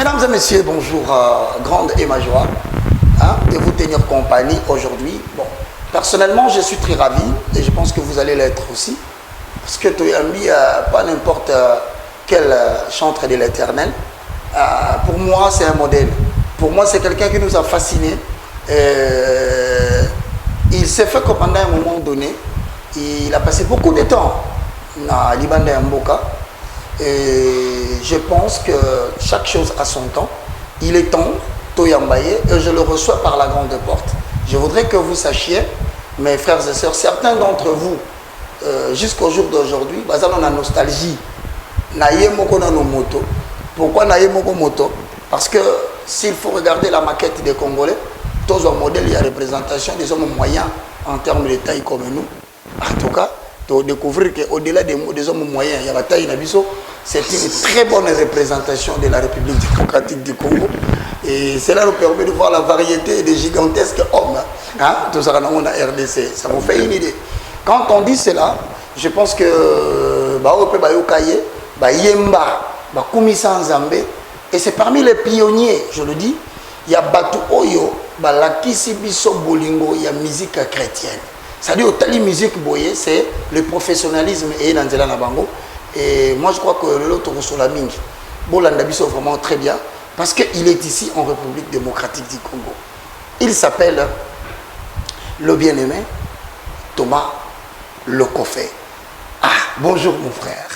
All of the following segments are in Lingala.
Mesdames et messieurs, bonjour, grande et ma joie de vous tenir compagnie aujourd'hui. Bon, personnellement, je suis très ravi et je pense que vous allez l'être aussi. Parce que Toyambi, pas n'importe quel chantre de l'éternel. Pour moi, c'est un modèle. Pour moi, c'est quelqu'un qui nous a fascinés. Il s'est fait que pendant un moment donné, il a passé beaucoup de temps à Libanda Mboka. Et je pense que chaque chose a son temps. Il est temps, Toyambaye, et je le reçois par la grande porte. Je voudrais que vous sachiez, mes frères et sœurs, certains d'entre vous, jusqu'au jour d'aujourd'hui, on a nostalgie. Pourquoi moto? Parce que s'il faut regarder la maquette des Congolais, tous un modèle, il y a représentation des hommes moyens en termes de taille comme nous. En tout cas, de découvrir qu'au-delà des hommes moyens, il y a la taille Nabiso, c'est une très bonne représentation de la République démocratique du Congo. Et cela nous permet de voir la variété des gigantesques hommes. Tout ça, on a RDC. Ça vous fait une idée. Quand on dit cela, je pense que et c'est parmi les pionniers, je le dis, il y a Batu Oyo, Lakisi Biso Bolingo, il y a musique chrétienne. C'est-à-dire, au tali musique boye, c'est le professionnalisme et l'anzela nabango. Et moi, je crois que l'autre Roussoulamingi, Bolanda Biso vraiment très bien, parce qu'il est ici en République démocratique du Congo. Il s'appelle le bien-aimé Thomas Lokofé. Ah, bonjour mon frère.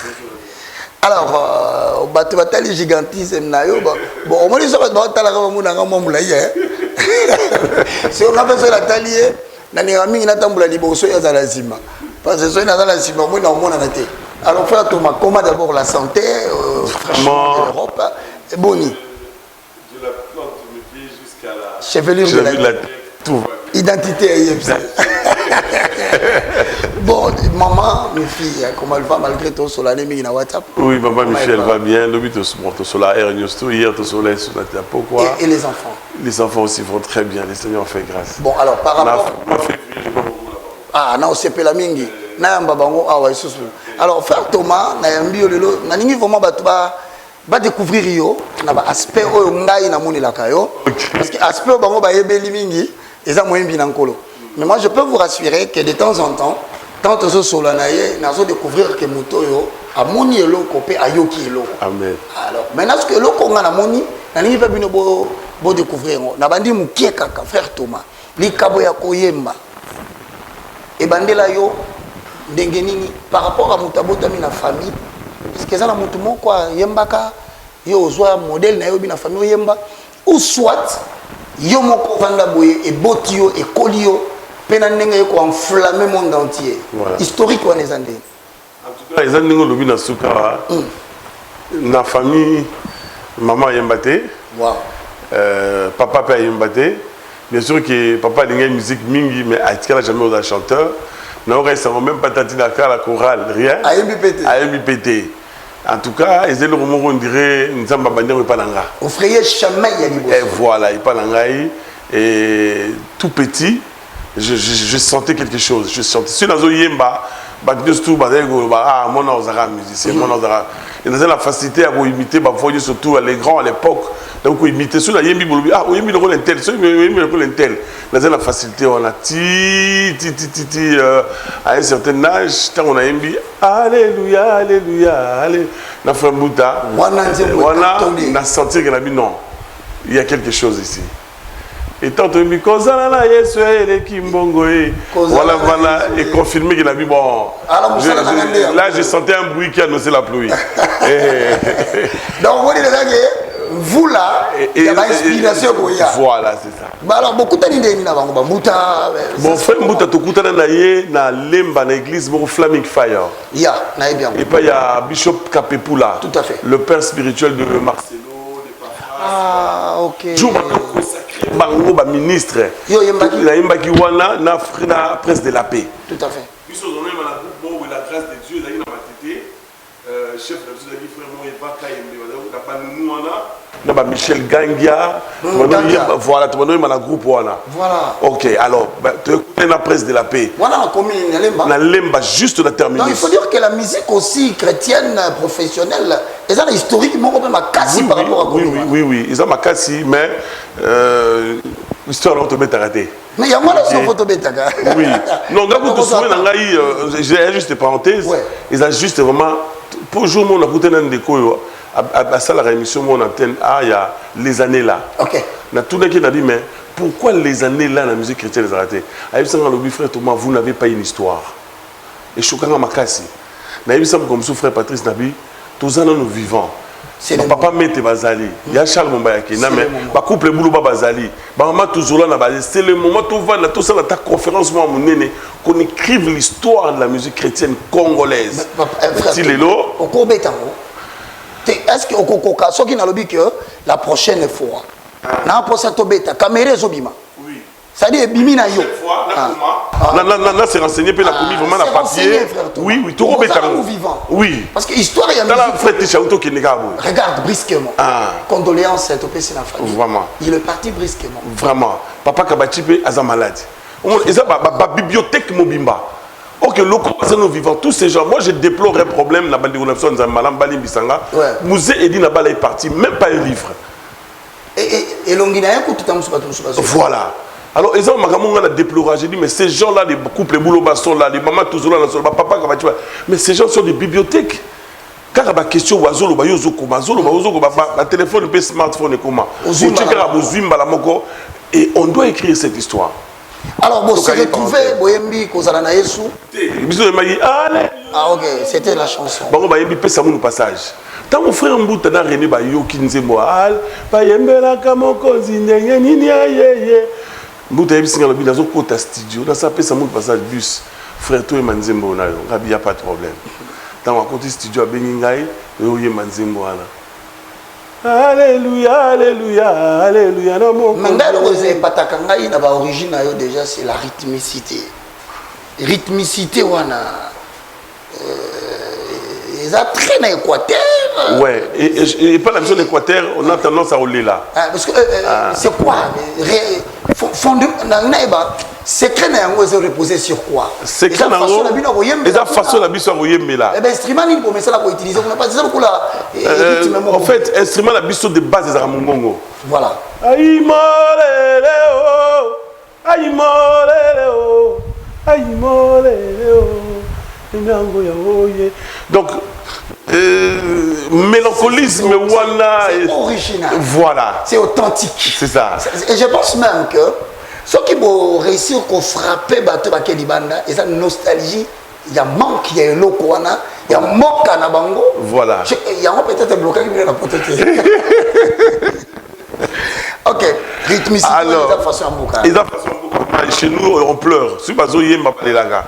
Alors, Batali gigantisme, bon, au moins, ils sont si on a besoin de la taille, parce que alors, frère Thomas, comment d'abord la santé, l'Europe, Boni. De la plante de mes pieds jusqu'à la chevelure de la tout va. Identité. Bon, maman, mes filles, comment elle va malgré tout sur l'année na WhatsApp? Oui, maman Michel va bien. Le but sur la R hier, au soleil, sur la pourquoi. Et les enfants? Les enfants aussi vont très bien. Les Seigneurs ont fait grâce. Bon, alors par rapport. Ah, non, c'est la mingi. Alors, frère Thomas, va découvrir yo na ba aspect oyo ngai na moni la kayo parce que aspect bango ba yebeli mingi eza moyembi na nkolo. Mais moi je peux vous rassurer que de temps en temps tant que solo na ye nazo découvrir que moto yo amoni eloko pe ayoki eloko. Amen. Alors maintenant ce que eloko nga na moni na ningi pe bino bo découvrir na bandi mukie kaka frère Thomas likabo ya koyemba e bandela yo ndenge nini par rapport à mutabota mi na famille. Parce que ça, la moutoumon, quoi, yembaka, yo, soit modèle, na yo, bina famille, yemba, ou soit, yo, moko, vanda boye, et botio, et colio, penanenga, yo, enflammé le monde entier. Voilà. Historique, ou les andés. En tout cas, les andés, nous, na souka, na famille, maman yembate, wow. Papa père yembate, bien sûr que papa a une musique mingi, mais à n'a jamais été chanteur. Non, ils ne même pas tâté d'accord la chorale, rien. AMBPT. En tout cas, ils ont on dirait nous sommes pas Ipalanga. Au frère Chamay et voilà, Ipalanga et tout petit, je sentais quelque chose. Je sentais. Si dans Yemba, ah mon ozara musicien, mon ozara. Et dans la facilité à imiter, surtout les grands à l'époque. Donc imiter sur la Yembi Bolobi, ah Yembi le rôle intel, sur Yembi le rôle intel. Dans la facilité, on a à un certain âge, quand on a Yembi, alléluia, alléluia, alléluia. Na Frambuta, on a senti qu'il a dit non, il y a quelque chose ici. Et tant que je voilà, et confirmé qu'il a dit bon. Là, je sentais un bruit qui annonçait la pluie. Donc, vous là, il y a une inspiration pour y aller. Voilà, c'est ça. Bah alors, beaucoup d'années, mon frère Mouta, tu écoutes dans Lemba, dans l'église, pour Flaming Fire. Il y a, bien. Et puis il y a Bishop Kapepula. Tout à fait. Le père spirituel de Marcelo, de Papa. Ah, ok. Jour consacré, Bango, ministre. Yo, Yembaki. La Yembaki Wana, na presse de la paix. Tout à fait. Bishop, on a la groupe, la grâce de Dieu, il a une chef de la vie, frère, moi, il va cailler, la Banounou, Michel Gangia, voilà, tu vas dans groupe voilà. Ok, alors tu écoutes la presse de la paix. Voilà la commune na lemba juste la terminer. Donc il faut dire que la musique aussi chrétienne professionnelle, ils ont historiquement même ma casse par rapport à commune. Oui, ils ont ma casse mais l'histoire on te met à rater. Mais il y a moi là sur photo bêta. Oui. Non, quand tu souviens j'ai juste parenthèse, ils ont juste vraiment pour jour mon écouter dans des cours à ça la émission mon antenne il y a les années là. OK. Na tout le monde a dit mais pourquoi les années là la musique chrétienne les a raté? Aïe ça le frère Thomas vous n'avez pas une histoire. Et choquant ma casse. Na ça comme son frère Patrice Nabi tous en nous vivants. C'est papa mette bazali. Il y a Charles Mombayaki na mais ba couple boulot ba bazali. Ba maman toujours là na bazali. C'est le moment tout va na tout ça ta conférence moi mon nene qu'on écrive l'histoire de la musique chrétienne congolaise. Si lelo au Kobetango. Est-ce que Okokoka, ce qui n'a lobby que la prochaine fois, n'a pas ça tobeta, caméra zobima. Oui. Ça dit bimi na yo. Na c'est renseigné puis la commis vraiment la papier. Oui, tout Kobetango. Oui. Parce que histoire il y a dans la frère Chauto qui n'est pas bon. Regarde brusquement. Condoléances à topé c'est la famille. Vraiment. Il est parti brusquement. Vraiment. Papa Kabachipe a sa maladie. Et ça ba bibliothèque mobimba. Ok, nos vivants, tous ces gens, moi je déplore un problème, la bande de Malam Bali Bisanga, Musée Edi Nabala est parti, même pas un livre. Et Longina, écoute, tout voilà. Alors, ils ont a déploré, j'ai dit, mais ces gens-là, les couples, les boulots sont là, les mamans, tous là, papa, mais ces gens sont des bibliothèques. Car il y a des questions, téléphone, smartphone, et on doit écrire cette histoire. Alors, bon, c'est retrouvé, Boyembi, Kozala na Yesu. Ah, ok, c'était la chanson. Bon, Boyembi, pèse mon passage. Tant mon frère Mbouta n'a rené Bayo Kinzemo, Bayembela Kamoko Zindenge, Ninia, Yé. Mbouta Yebi Singa Lobi, dans un côté studio, dans sa pèse mon passage bus. Frère, toi et Manzembo, il n'y a pas de problème. Dans un côté studio à Beningaï, il y a Manzembo. Alléluia, alléluia, alléluia. Mandalo Ose Patakangaï n'a pas origine déjà c'est la rythmicité. Rythmicité wana ils ont très dans l'Équateur. Ouais, et pas la mission de l'Équateur, on a tendance à rouler là. Parce que c'est quoi secret n'a reposé sur quoi? Secret n'a façon la biso à là. Eh bien, instrument il faut mettre ça pour utiliser. On n'a pas dit ça pour la. En fait, instrument la biso de base des Aramongongo. Voilà. Aïe molele oh, aïe molele oh, aïe molele oh. Donc mélancolisme wana c'est original. Voilà. C'est authentique. C'est ça. Et je pense même que ceux qui vont réussir à frapper Bato Bakelibanda, ils ont une nostalgie, il y a manque, il y a un lokoana, il y a manque à Nabango. Voilà. Il y a peut-être un blocage qui vient la porter. Ok, rythmicité, alors, ils ont façon à Mboka. Ils ont façon à Mboka. Chez nous, on pleure. Si Bazo Yemba Palelaga.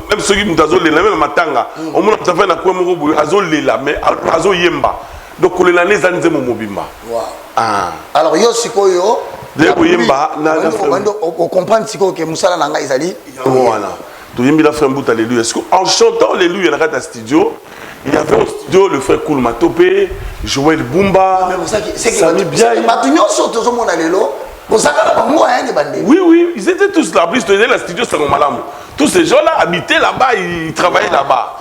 Même ceux qui nous ont les mêmes matanga, on m'a fait un quoi mon azo lela, mais azo Yemba. Donc on les années années mon mobimba. Wow. Alors yo sikoyo. On comprend que Moussa Nanga Izali. Voilà. Alléluia. En chantant Alléluia dans le studio, il y avait au studio le frère Koul Matopé, Joël Bumba, Sami Biaï. Oui, ils étaient tous là. Plus de la studio Sangomalam. Tous ces gens-là habitaient là-bas, ils travaillaient là-bas.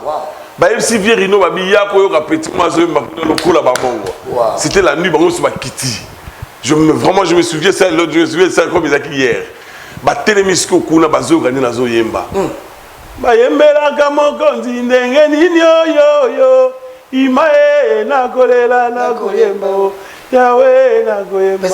C'était la nuit, Kitty. Vraiment, je me souviens, ça, l'autre, je me souviens, ça comme ils hier. Télémisco, Kuna, Bazo, Gani, Nazo, Yemba. Bayembela, Kamokonzi, Ndenge, Yo, Imae, Nakolela, Nakoyembo, Yahweh, Nakoyemba.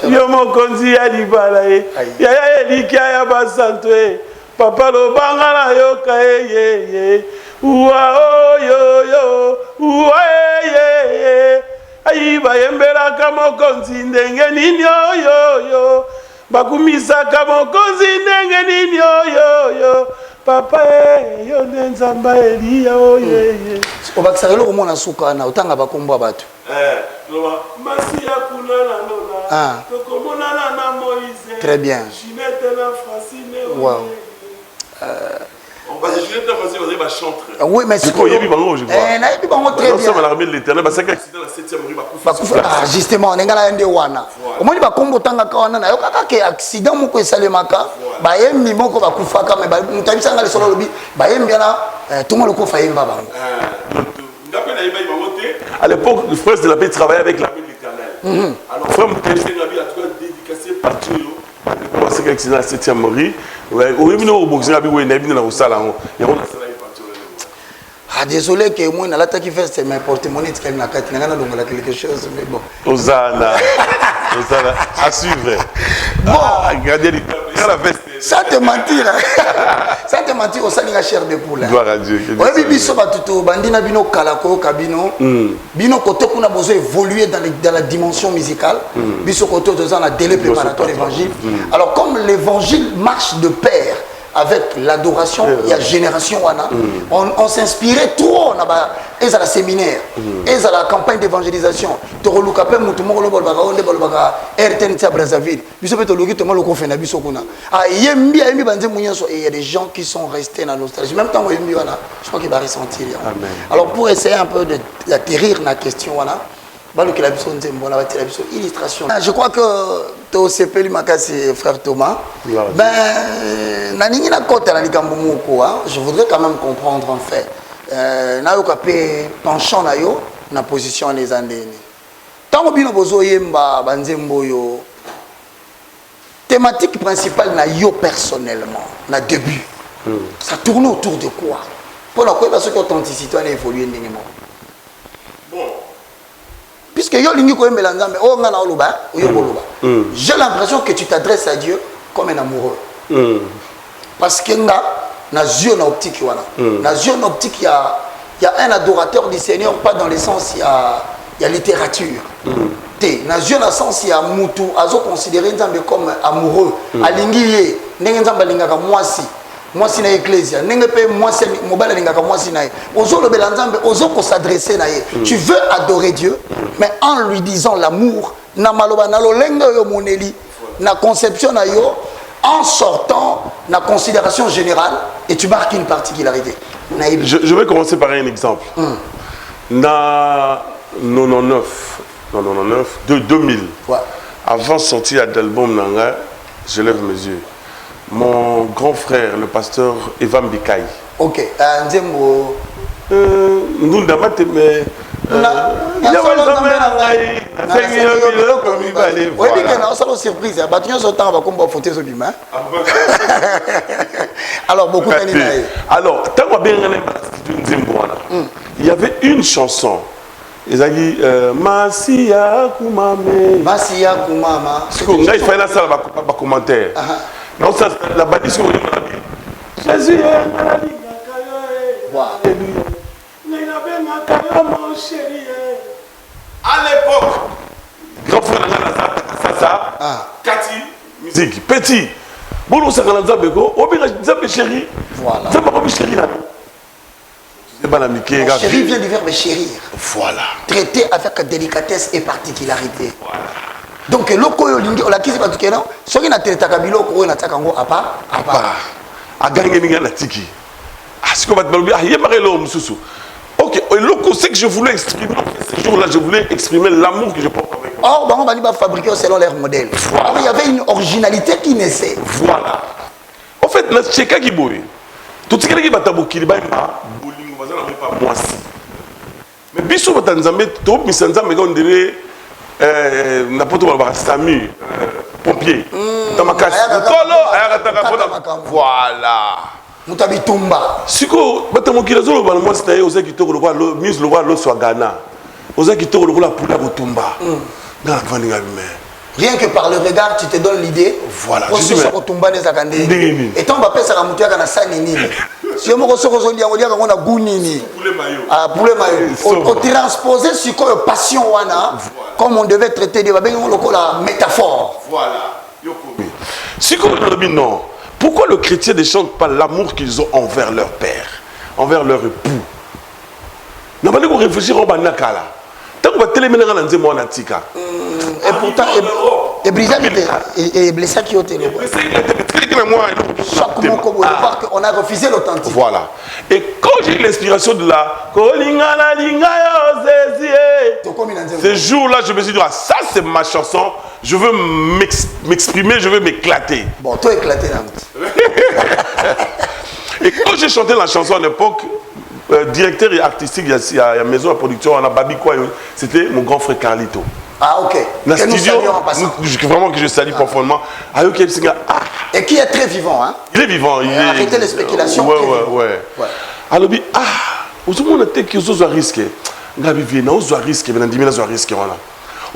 Yomokonzi, Alibalae, Yaya, Elikia, Yabasantwe, Papa, Lobanga, Yoka, ye, Ouah, yo, Ouah, ye. Ayi bayembela kama konzi ndenge nini yo bakumisa kama konzi ndenge nini yo papa yo nzamba Elia ye obakisakelo komona suka na utanga bakombo batu loba masia kuna na lola tokomona na Moïse très bien Ginette na Francine wow Parce que Juliette Nafasi va chanter. Oui, mais c'est quoi. Il y a eu bango, je crois. Il y a eu bango très bien. Nous sommes à l'armée de l'Éternel. Parce que accident la 7e rue ah justement, on est là ndé wana. Au moins ba kombo tanga ka wana na yo kaka ke accident moko esalemaka. Ba yembi moko ba kufaka mais ba mutabisa ngala solo lobi. Ba yembi na tout le monde ko fa yemba bango. À l'époque, le frère de la paix travaillait avec l'armée de l'Éternel. Alors, frère Moukali Sengabi a tout cas dédicacé partout. Il a commencé avec l'accident la 7e rue. Au début, au boxing, il y a eu un salon. Il y a eu un ah désolé que moi na lata qui fait c'est mes porte-monnaie qui na kati na donc quelque chose mais bon Osana Osana à suivre bon regardez la veste ça te mentir ça te mentir au salinga chair de poule gloire à Dieu ouais biso batuto bandina bino kalako kabino bino côté kuna besoin évoluer dans la dimension musicale biso côté dans la délai préparatoire évangile alors comme l'évangile marche de pair avec l'adoration, il y a génération wana. On s'inspirait trop on a à la séminaire, à la campagne d'évangélisation. Tu reluka pe mutu moko lo bolbaka onde bolbaka RTN Brazzaville. Biso pe to logi to malo ko fena biso kuna. Ah yembi yembi banze munyanso et il y a des gens qui sont restés dans nostalgie. Même temps yembi wana, je crois qu'il va ressentir. Amen. Alors pour essayer un peu d'atterrir la question wana. Illustration. Je crois que to sepeli makasi frère Thomas. Ben naningi na kota na likambo moko je voudrais quand même comprendre en fait. Na yo kapé penchant na yo na position les andeni. Tango bino bozo yemba banzembo yo. Thématique principale na yo personnellement na début. Ça tourne autour de quoi? Pour la quoi parce que authenticité a évolué ndengemo. Bon. Puisque yo lingi ko yembela nzambe o ngana oloba yo koloba. J'ai l'impression que tu t'adresses à Dieu comme un amoureux. Parce que nga na yeux na optique wana. Na yeux na optique il y a un adorateur du Seigneur pas dans le sens il y a littérature. Na yeux na sens il y a mutu azo considérer nzambe comme amoureux. Alingi ye ndenge nzambe lingaka mwasi. Mwasi na ecclésia ndenge pe mwasi mobala lingaka mwasi na ye ozo lobela nzambe ozo ko s'adresser na ye. Tu veux adorer Dieu mais en lui disant l'amour na maloba na lolenga yo moneli na conception na yo en sortant la considération générale et tu marques une particularité. Je vais commencer par un exemple. Na 2000 ouais. Avant de sortir d'album Nanga, je lève mes yeux. Mon grand frère, le pasteur Evan Bikaï. Ok. Nzembo. Nous n'avons pas mais. Il y a surprise. Alors, beaucoup alors, il y avait une chanson. Ils ont dit Masia Kumame. Masia Kumama. Il fallait ça dans commentaire. Non, ça, la bâtisse qu'on dit. Jésus est mon chéri. À l'époque, grand frère ça, Cathy, musique, petit. Bon, on s'est rendu à Beko, on a chéri. Voilà. Ça va chéri là. Chéri vient du verbe chérir. Voilà. Traiter avec délicatesse et particularité. Voilà. Donc, loko yo lingi, on l'a kisi parce que non, ce qui n'a pas été takabilo, on a takango à part. À gagner la tiki. Ah, ce qu'on va te dire, il y a pas l'homme sous. Ok, loko, c'est que je voulais exprimer, ce jour-là, je voulais exprimer l'amour que je porte avec. Or, on va fabriquer selon leur modèle. Voilà. Il y avait une originalité qui naissait. Voilà. En fait, dans ce cas qui bouille, tout ce qui va t'abouquer, il va bouling, on va pas moi si. Mais bisous, on va t'enzamer, tout, mais sans enzamer, on dirait. N'importe quoi, Samu, pompier, Tamakas, voilà. Mutabitumba. Siko, Batamokilazo, moi c'était aux qui tournent le roi, mise le roi, l'eau soit Ghana. Aux qui tournent le roi, pour la Tumba. Rien que par le regard, tu te donnes l'idée. Voilà. Je suis et tant que ça va na sanini. Si on me reçoit aujourd'hui, on dirait qu'on a gounini. Pour le maillot. On transposer sur quoi passion wana, comme on devait traiter de la métaphore. Voilà. Si on non. Pourquoi le chrétien ne chante pas l'amour qu'ils ont envers leur père, envers leur époux? Nous allons réfléchir au Banakala. Tant qu'on va téléménérer dans le Tika. Et brisé et blessé qui était le chaque mot comme on a refusé l'authentique. Voilà. Et quand j'ai eu l'inspiration de la ce jour-là, je me suis dit, ah, ça c'est ma chanson, je veux m'exprimer, je veux m'éclater. Bon, toi éclaté là. Et quand j'ai chanté la chanson à l'époque, directeur et artistique, il y a une maison de production, on a Babi quoi, c'était mon grand frère Carlito. Ah, ok. Dans le studio, vraiment que je salue profondément. Et qui est très vivant, hein? Il est vivant. Arrêtez les spéculations. Ouais. Alors, vous avez dit, risqué.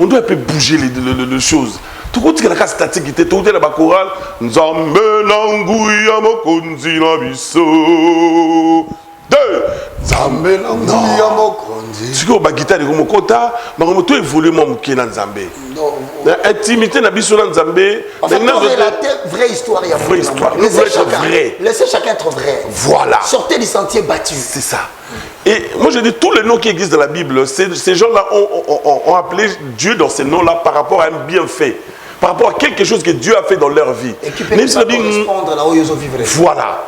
On doit un peu bouger les choses. Tout le monde qui a statique, il tout le monde choral. Nzambe nanguya mokonzi na biso. Nzambe nanguya mokonzi. Tu vois, guitare de Mokota, mais on peut évoluer mon mouké dans Nzambe. Intimité na biso dans Nzambe. En fait, on relate vraie histoire. Vraie histoire. Laissez chacun être vrai. Voilà. Sortez du sentier battu. C'est ça. Et moi je dis tous les noms qui existent dans la Bible, ces gens-là ont appelé Dieu dans ces noms-là par rapport à un bienfait, par rapport à quelque chose que Dieu a fait dans leur vie. Et qui peut correspondre là où ils ont vécu. Voilà.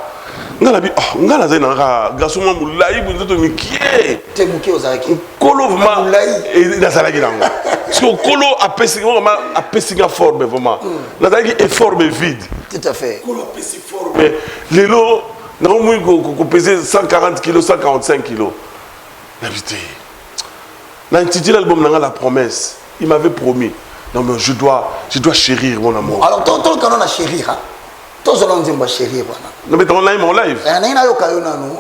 On a dit, on a dit, garçon moulaï, vous êtes mikié. T'es mouké aux arrêtés. Kolo vraiment. Et dans la gueule. Parce que Kolo a pesé une forme vraiment. La gueule est forme vide. Tout à fait. Kolo a pesé forme. Mais les lots. Non, moi, je pesais 140 kg, 145 kg. L'intitulé de l'album, La Promesse, il m'avait promis. Non, mais je dois chérir mon amour. Alors, tant qu'on a chérir, hein? Tous les gens ont chérir. Non, mais on a mon live.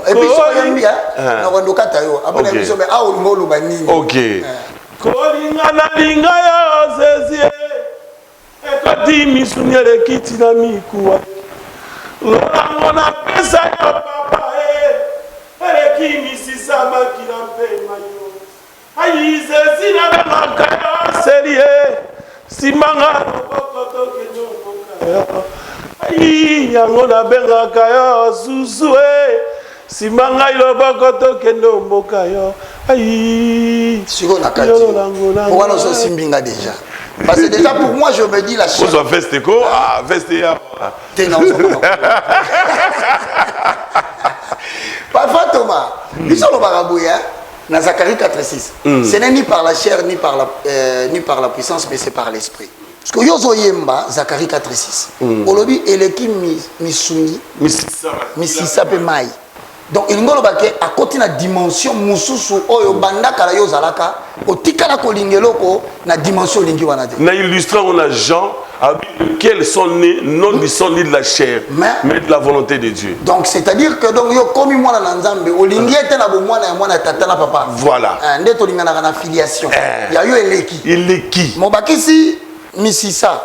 Et puis, ça y bien. On a dit, après, on a dit, ok. Lorangona pesa yo papa eleki misisa makila mpema yo ayi zezina bamaka yo serie simanga loboko tokende mboka yo ayi yango nabengaka yo susu simanga loboko tokende mboka yo ayi siko na kati pourquoi nous sommes simbinga déjà. Parce que déjà pour moi je me dis la chose. Vous avez veste quoi? Ah, veste ya. T'es non. Parfois Thomas, ils sont le barabouya dans Zacharie 4:6. Ce n'est ni par la chair ni par la puissance mais c'est par l'esprit. Parce que yozo yemba Zacharie 4:6. Olobi eleki misuni misisa pe mai. Donc il ngolo bake à côté na dimension mususu oyo bandaka la yozalaka otikala ko lingeloko na dimension lingi wana te. Na illustrant on a Jean quels sont nés non du sang ni de la chair mais de la volonté de Dieu. Donc c'est-à-dire que donc yo komi mwana na nzambe olingi ete na bomwana ya mwana tata na papa. Voilà. Nde to lingana na filiation. Ya yo eleki. Eleki. Mobakisi misisa.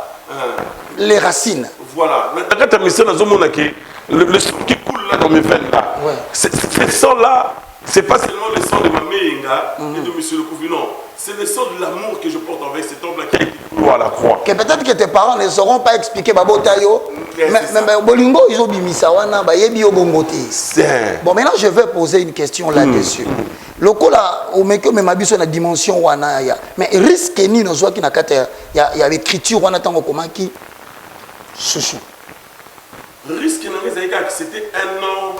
Les racines. Voilà. Mais quand tu as mis ça dans un le sang qui coule là dans mes veines là, ce sang-là, c'est pas seulement le sang de ma mère et de monsieur le Koufi, non. C'est le sang de l'amour que je porte envers cet homme-là qui a été cloué à la croix. Que peut-être que tes parents ne sauront pas expliquer Babotayo, mais Bolingo, ils ont dit Misawana, Bayebi Obongote. Bon, maintenant je vais poser une question là-dessus. Le coup là, au mec, mais ma biso na dimension wana ya. Mais risque ni nos qui na kata ya l'écriture wana tango comment qui chouchou. Risque c'était un homme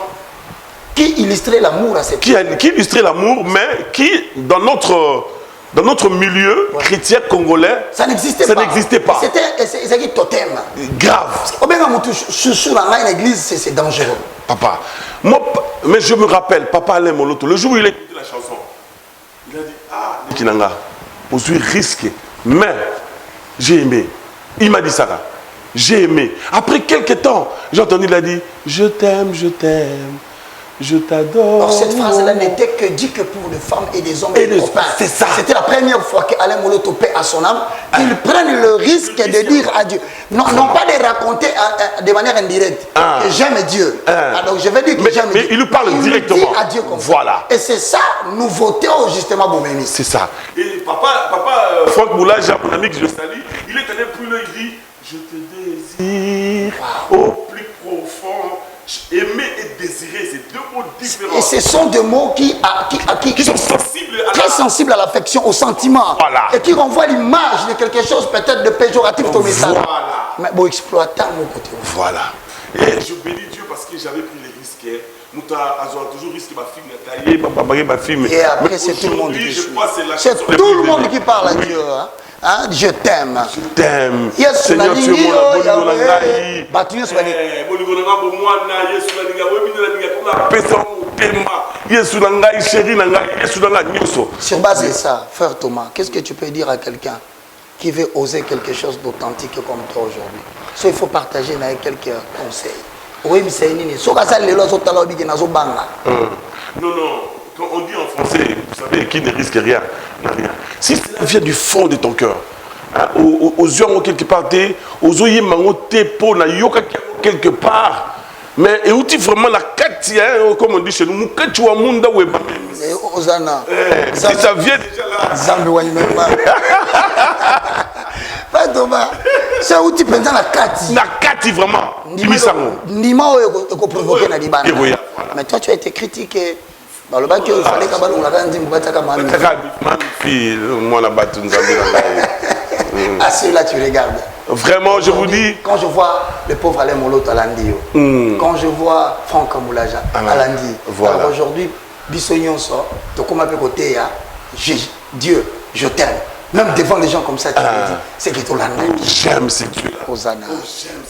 qui illustrait l'amour à cette qui illustrait l'amour, mais qui dans notre milieu chrétien congolais, ça n'existait pas. C'était totem. Grave. Chouchou dans l'église, c'est dangereux. Papa, moi, mais je me rappelle, papa Alain Moloto, le jour où il a écouté la chanson, il a dit, ah, Kinanga, on suis risqué, mais j'ai aimé. Il m'a dit ça là. J'ai aimé. Après quelques temps, j'ai entendu, il a dit, je t'aime, je t'adore. Alors cette phrase-là n'était que dit que pour les femmes et des hommes et des copains. C'est ça. C'était la première fois qu'Alain Moloto paie à son âme, qu'ils prennent le risque de dire à Dieu. Non pas de raconter de manière indirecte que j'aime Dieu. Alors je vais dire que j'aime Dieu. Mais il lui parle directement. Il dit à Dieu comme voilà. Ça. Et c'est ça, nous votons justement Boumeni. C'est ça. Et papa Franck Moulage, mon ami que je salue, il est allé plus loin, il dit, je te désire au plus profond. Aimer et désirer, c'est deux mots différents. Et ce sont deux mots qui sont sensibles très sensibles à l'affection, au sentiment. Voilà. Et qui renvoient l'image de quelque chose peut-être de péjoratif au message. Voilà. Mais bon, exploiter mon côté. Voilà. Et je bénis Dieu parce que j'avais pris les risques. Mouta a toujours risqué ma fille, ma fille. Et après, c'est tout le monde qui je crois que c'est tout le monde qui parle à Dieu. Hein? Je t'aime. Je t'aime. Yes, Seigneur, tu es mon amour. Sur base de ça, frère Thomas, qu'est-ce que tu peux dire à quelqu'un qui veut oser quelque chose d'authentique comme toi aujourd'hui? So, il faut partager avec quelques conseils. Oui, mais c'est une non, quand on dit en français, vous savez, qui ne risque rien, n'a rien. Si cela vient du fond de ton cœur, hein, aux yeux quelque part, aux yeux quelque part, mais et où tu vraiment la katia, comme on dit chez nous, si ça vient déjà là. Pas Thomas, c'est où tu prends la kati. La kati vraiment. Mais toi, tu as été critiqué. Il fallait ah, celui-là, tu regardes. Vraiment, je vous dis. Quand je vois le pauvre Alain Molo Talandio, quand je vois Franck Amoulaja Alandi, voilà. Alors aujourd'hui, Bissognon sort, côté, Dieu, je t'aime. Même devant les gens comme ça, tu me dis, c'est que tu l'as. J'aime ces dieux-là. Hosanna. Oh, j'aime.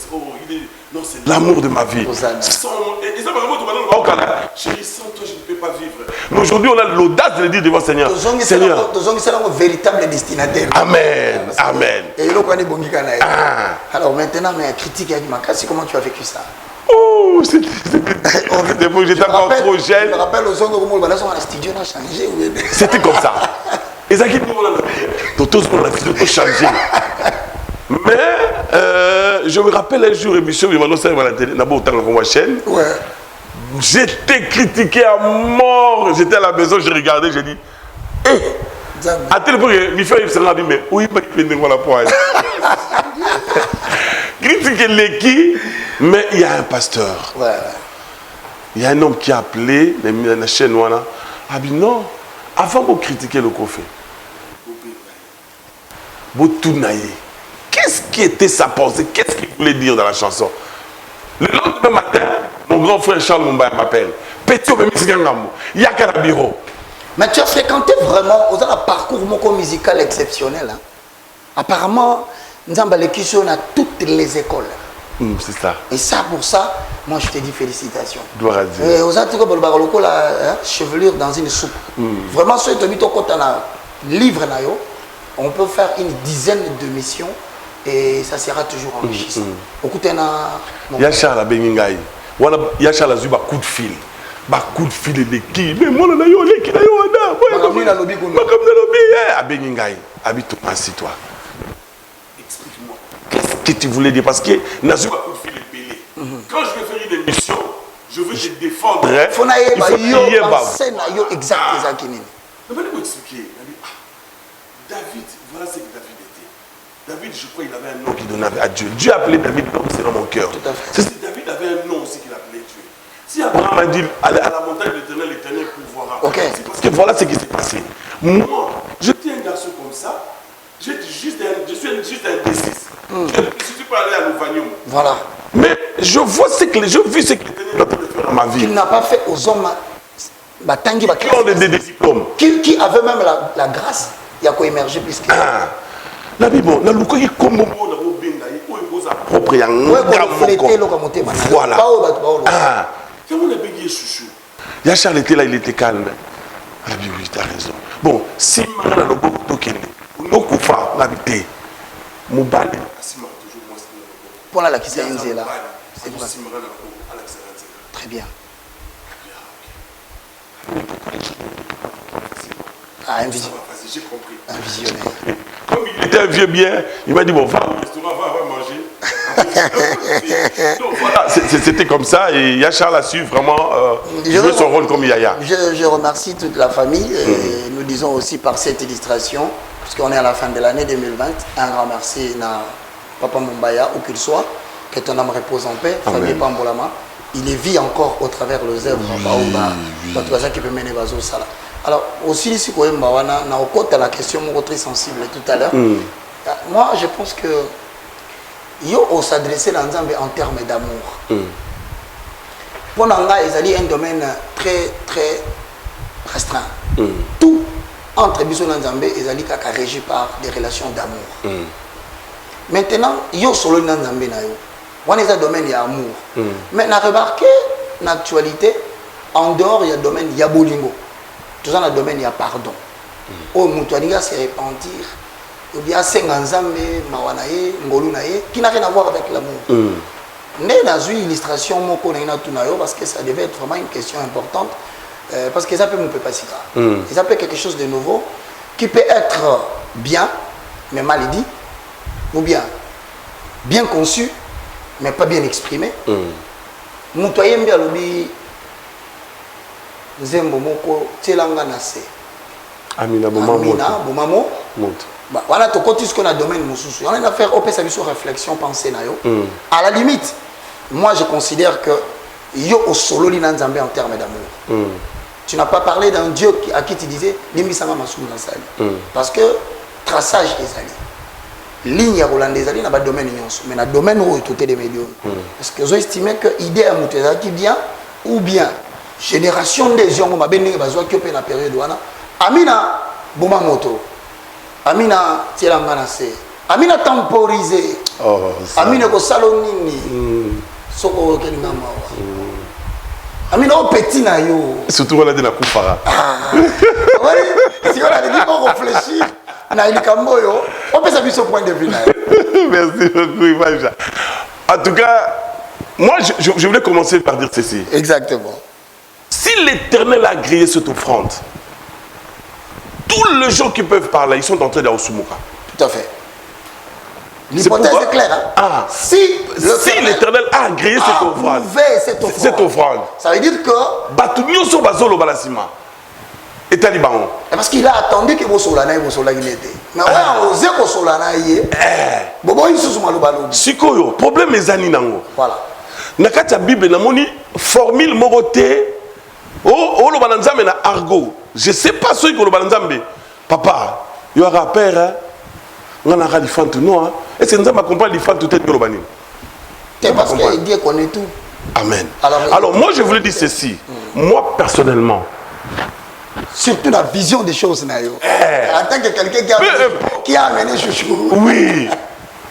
Non, c'est l'amour de ma vie. Hosanna. Chérie, sans toi, je ne peux pas vivre. Mais aujourd'hui, on a l'audace de le dire devant le Seigneur. Seigneur. C'est un véritable destinataire. Amen. Amen. Et alors maintenant, mais critique à Dimakasi, comment tu as vécu ça? Oh, j'étais encore trop jeune. Je me rappelle aux hommes où on a studio, on a changé. C'était comme ça. Et ça qui on a changé. Mais je me rappelle un jour, émission, la chaîne. Ouais. J'étais critiqué à mort. J'étais à la maison, j'ai regardé, j'ai dit, à tel point que Michel s'est dit, mais où il va prendre la poêle? Critiquer l'équipe, mais il y a un pasteur. Ouais. Il y a un homme qui a appelé la chaîne Wana. Ah bien non, avant de critiquer le café, qu'est-ce qui était sa pensée? Qu'est-ce qu'il voulait dire dans la chanson? Le lendemain matin, mon grand frère Charles Mumbai m'appelle. Petit il y a qu'un bureau. Mais tu as fréquenté vraiment, on a un parcours musical exceptionnel. Hein? Apparemment, nous avons dans toutes les écoles. C'est ça. Et ça, pour ça, moi je te dis félicitations. Gloire à Dieu. Et aux autres, la chevelure dans une soupe. Vraiment, ceux qui ont livre, on peut faire une dizaine de missions et ça sera toujours enrichissant. Il y a Charles Bengingaï. Il y a Charles Azuba, coup de fil. Coup de fil de qui? Mais moi, là, toi. Explique-moi. Qu'est-ce que tu voulais dire? Parce que Nazuba coup de fil est belé. Quand je vais faire une émission, je veux te défendre. Il faut exact. Je vais expliquer. David, voilà ce que David était. David, je crois qu'il avait un nom qu'il donnait à Dieu. Dieu appelait David, donc c'est dans mon cœur. C'est David avait un nom aussi qu'il appelait Dieu. Si Abraham a dit à la montagne de l'Éternel pourvoira. Okay. C'est parce que voilà ce qui s'est passé. Moi, je suis un garçon comme ça. Je suis juste un D6. Si tu peux aller à l'Ouvanium. Voilà. Mais je vois ce que l'Éternel est en train de faire dans ma vie. Il n'a pas fait aux hommes qui ont des diplômes. Qui avaient même la grâce. Il y a quoi émerger plus que la Bible, la Luko est comme propre voilà. Il y a Charles était là, il était calme. Ah oui, tu as raison. Bon, si Mara le Tokene, Okufa, l'habité, Moubali, pour la qui s'est là. C'est vrai. Très bien. Ah, un visionnaire. J'ai compris. Un visionnaire. Comme il était un vieux bien, il m'a dit bon, va au restaurant, va manger. Donc voilà, c'était comme ça et Yachar a su vraiment jouer son rôle comme Yaya. Je remercie toute la famille et nous disons aussi par cette illustration, puisqu'on est à la fin de l'année 2020, un grand merci à Papa Mumbaya, où qu'il soit, que ton âme repose en paix, famille Pambolama. il est vit encore au travers les œuvres qui peut mener bazo sala. Alors aussi ici quand même na okota la question mon très sensible tout à l'heure. Moi je pense que yo on s'adresser dans Nzambe en termes d'amour. Pour nanga ezali un domaine très très restreint. Tout entre biso na Nzambe ezali kaka régi par des relations d'amour. Maintenant yo solo na Nzambe na yo. On est un domaine il y a amour. Mais on a remarqué l'actualité en dehors il y a domaine il y a bolingo. Tout ça dans le domaine il y a pardon. Oh mutuaniga se repentir. Ou bien c'est Nzambe mawanaye ngolunaye qui n'a rien à voir avec l'amour. Né dans une illustration mon connaît tout nayo parce que ça devait être vraiment une question importante parce que ça peut me peut pas si grave. Ça peut quelque chose de nouveau qui peut être bien mais mal dit ou bien conçu mais pas bien exprimé. Mutoye mbia lobi Zembo moko tselanga na se. Amina bomamo. Bah voilà to côté ce qu'on a domaine mususu. On a affaire au pesa biso réflexion penser na yo. À la limite, moi je considère que yo au solo li na Nzambe en termes d'amour. Tu n'as pas parlé d'un Dieu à qui tu disais limbisanga masumu na sali. Parce que traçage ezali. Ligne Rolandais ali na ba domaine nyonso mais na domaine où tout est des millions parce que j'ai estimé que idée à muteza qui bien ou bien génération des gens ma benenge bazwa ki pe na période wana amina boma moto amina tielanga na se amina temporiser amina ko salonini soko kelinga mawa amina o petit na yo surtout on a dit la koufara oui si on a dit qu'on réfléchir on peut s'appuyer sur point de vue. Merci beaucoup, Ivaja. En tout cas, moi, je voulais commencer par dire ceci. Exactement. Si l'Éternel a grillé cette offrande, tous les gens qui peuvent parler, ils sont entrés dans Osumuka. Tout à fait. L'hypothèse est claire. Hein? Si l'Éternel a grillé cette offrande, ça veut dire que... Batumio so bazolo balasima. Et Taliban. Parce qu'il a attendu que vous soyez mais on osé que vous soyez bobo isusu malobalo. Sikoyo, problème ezani nango. Voilà. Nakata Bible namoni formule moroté. Oh lo banzambe na argot. Je sais pas ce que lo banzambe. Papa, il y aura père on a dit fantou non. Est-ce que nous allons comprendre les fantou tête que lo banine? C'est parce qu'il dit qu'on est tout. Amen. Alors moi je voulais dire ceci. Moi personnellement surtout la vision des choses, Nayo. En tant que quelqu'un qui a amené chouchou. Oui.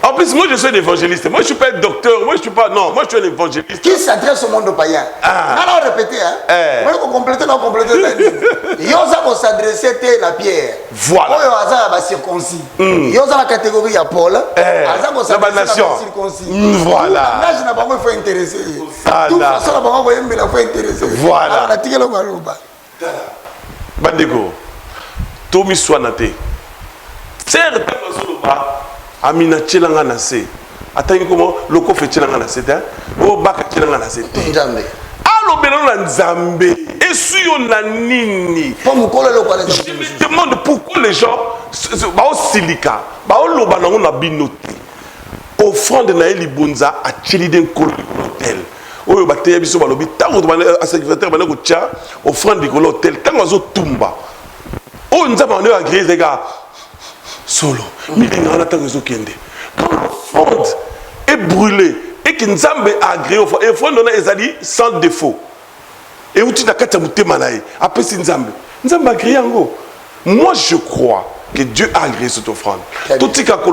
En plus, moi je suis un évangéliste. Moi je ne suis pas un docteur. Moi je suis pas. Non, moi je suis un évangéliste. Qui s'adresse au monde païen. Alors répétez, hein. Moi je compléter, non compléter. Yosa pour s'adresser la pierre. Voilà. Moi yosa va circoncis. Yosa la catégorie à Paul. Aza pour s'adresser la circoncis. Voilà. Là je n'ai pas faut intéresser. Toute façon la banque il faut intéresser. Voilà. Alors la tigre le malouba. Bandego, Tomi Swanate. Certes, Amina Tchelanga Nase. Attends, comment le coffre Tchelanga Nase, au bac Tchelanga Nase. Nzambe. Allo Belon Nzambe. Et si on a nini. Je me demande pourquoi les gens. Bao Silica. Bao Lobana on a binoté. Offrande Naël Bonza à Tcheliden Kolotel. Oyo bateya biso balobi tango a secrétaire bana ko tia offrande de l'hôtel tango zo tumba o nzaba on a gré les gars solo mi ngana tango zo kende quand l'offrande est brûlée et que nzambe a gré offrande on a ezali sans défaut et outi na kata mutema nae après si nzambe a gré yango. Moi je crois que Dieu a agréé cette offrande. Tout ce qui a peu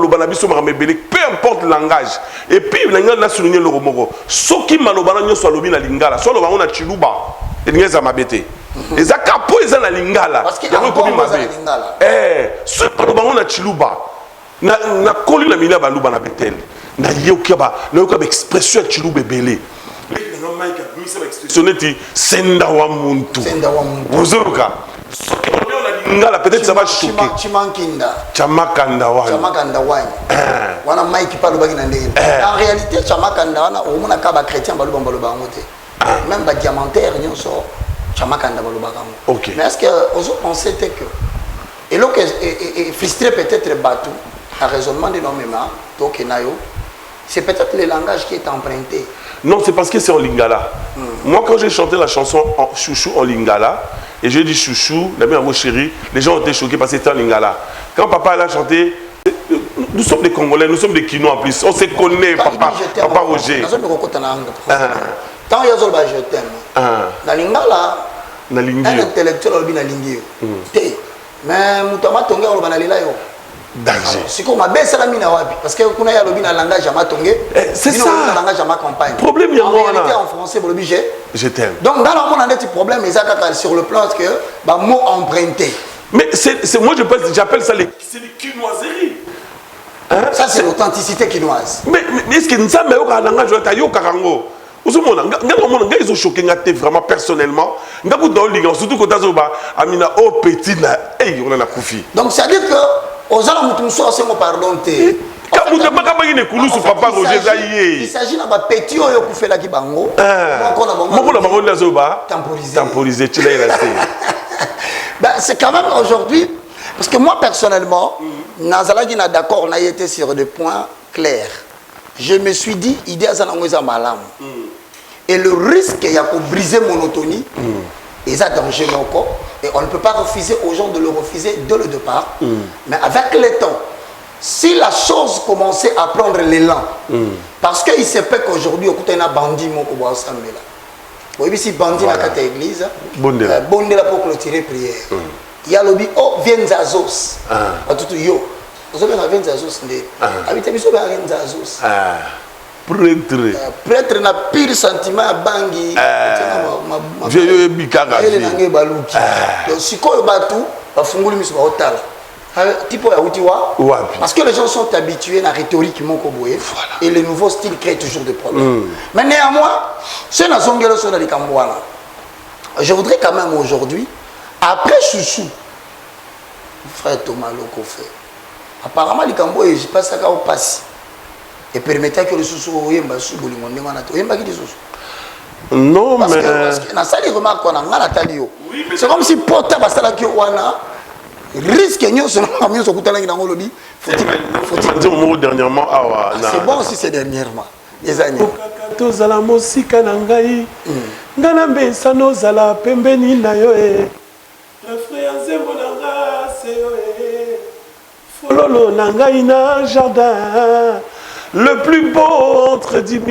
importe le langage. Et puis, il y a souligné le romoro. Ce qui m'a dit, soit le na lingala, soit le on a chiluba. Et il y a mabete. Et ça capo ils na lingala. Parce qu'il y a un bon lingala. Ce qui on a chiluba. Na koli na mina baluba na betel. Na yokiaba, na yokiaba expression chiluba belé. Expression neti senda wa muntu. Senda wa muntu. Bozoka. Ngala peut-être ça va choquer. Chamakanda wani. Wana Mike pa lobaki na ndenge. En réalité chamakanda wana o mona ka ba chrétien ba lobamba ngote. Même ba diamantaire nyonso chamakanda ba lobaka ngo. OK. Mais est-ce que ozo penser que et donc frustré peut-être batou un raisonnement de normalement donc nayo c'est peut-être le langage qui est emprunté. Non, c'est parce que c'est en lingala. Moi, quand j'ai chanté la chanson en chouchou en lingala, et j'ai dit chouchou, la mère, mon chéri, les gens ont été choqués parce que c'était en lingala. Quand papa elle a chanté, nous sommes des Congolais, nous sommes des Kinois en plus. On se connaît, papa Roger. Quand il y a je t'aime. Dans lingala, un intellectuel a bien lingé. Mais mutama tonga on va là yo. Danger. C'est comme ma baisse la mina wapi parce que kuna ya lobi na langage ma tongé. C'est ça. Na langage ma campagne. Problème il y a en français pour le budget. Je t'aime. Donc dans le monde on a des problèmes mais ça sur le plan que bah mot emprunté. Mais c'est moi j'appelle ça c'est les quinoiseries. Hein? Ça c'est l'authenticité quinoise. Mais est-ce que ça mais au langage ta yo karango. Ils ont choqué vraiment personnellement. Surtout quand ils Amina au petit on a Koufi. Donc ça veut dire que aux gens qui sont pardon. Il s'agit d'un petit qui fait la kibango. Temporisé. C'est quand même aujourd'hui parce que moi personnellement, Nazalagi n'a d'accord, on a été sur des points clairs. Je me suis dit, idée à malam. Et le risque, il y a pour briser monotonie, et ça danger encore. Et on ne peut pas refuser aux gens de le refuser dès le départ. Mais avec le temps, si la chose commençait à prendre l'élan, parce qu'il se peut qu'aujourd'hui, il y a un bandit qui va ensemble là. Oui, si bandit dans la église, bon là pour clôturer prière. Il y a lobby, oh, viens Zazos. Yo. Vous avez un Zazos. Habitez bien Zazos. Prêtre na pire sentiment à Bangi. Je bikanga. Parce que les gens sont habitués à la rhétorique Mokoboye et le nouveau style crée toujours des problèmes. Mais néanmoins, je voudrais quand même aujourd'hui, après Chouchou, frère Thomas Loko fait. Apparemment, les Camboyes, je passe à au passé. Et permettez que le sous oyemba sous bolingo ndengana to oyemba ki des sous. Non mais parce que na sali remarque on a ngala talio. C'est comme si pota basala ki wana risque nyoso na nyoso kutana ki nango lobi. Faut dire mot dernièrement awa na. C'est bon si c'est dernièrement. Les années. To zala mosika na ngai. Ngana mbesa no zala pembeni na yo e. Le frère Zembo na nga se yo e. Fololo na ngai na jardin. Le plus beau entre 10 000,